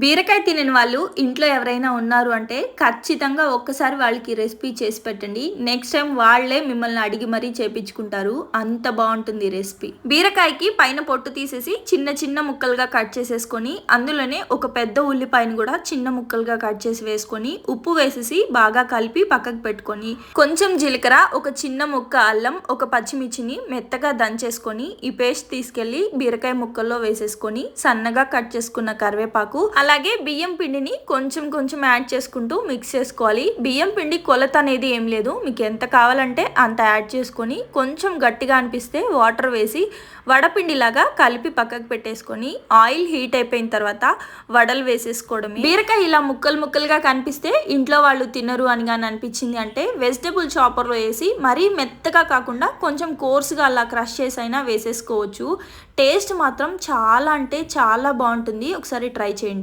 బీరకాయ తినని వాళ్ళు ఇంట్లో ఎవరైనా ఉన్నారు అంటే ఖచ్చితంగా ఒక్కసారి వాళ్ళకి రెసిపీ చేసి పెట్టండి. నెక్స్ట్ టైం వాళ్ళే మిమ్మల్ని అడిగి మరీ చేపించుకుంటారు. అంత బాగుంటుంది రెసిపీ. బీరకాయకి పైన పొట్టు తీసేసి చిన్న చిన్న ముక్కలుగా కట్ చేసేసుకొని అందులోనే ఒక పెద్ద ఉల్లిపాయను కూడా చిన్న ముక్కలుగా కట్ చేసి వేసుకొని ఉప్పు వేసేసి బాగా కలిపి పక్కకు పెట్టుకొని కొంచెం జీలకర్ర, ఒక చిన్న ముక్క అల్లం, ఒక పచ్చిమిర్చిని మెత్తగా దంచేసుకొని ఈ పేస్ట్ తీసుకెళ్లి బీరకాయ ముక్కల్లో వేసేసుకొని సన్నగా కట్ చేసుకున్న కరివేపాకు, అలాగే బియ్యం పిండిని కొంచెం కొంచెం యాడ్ చేసుకుంటూ మిక్స్ చేసుకోవాలి. బియ్యం పిండి కొలత అనేది ఏం లేదు, మీకు ఎంత కావాలంటే అంత యాడ్ చేసుకొని కొంచెం గట్టిగా అనిపిస్తే వాటర్ వేసి వడపిండిలాగా కలిపి పక్కకు పెట్టేసుకొని ఆయిల్ హీట్ అయిపోయిన తర్వాత వడలు వేసేసుకోవడమే. బీరకాయ ఇలా ముక్కలు ముక్కలుగా కనిపిస్తే ఇంట్లో వాళ్ళు తినరు అని కానీ అనిపించింది అంటే వెజిటబుల్ చాపర్లో వేసి మరీ మెత్తగా కాకుండా కొంచెం కోర్సుగా అలా క్రష్ చేసి అయినా వేసేసుకోవచ్చు. టేస్ట్ మాత్రం చాలా అంటే చాలా బాగుంటుంది. ఒకసారి ట్రై చేయండి.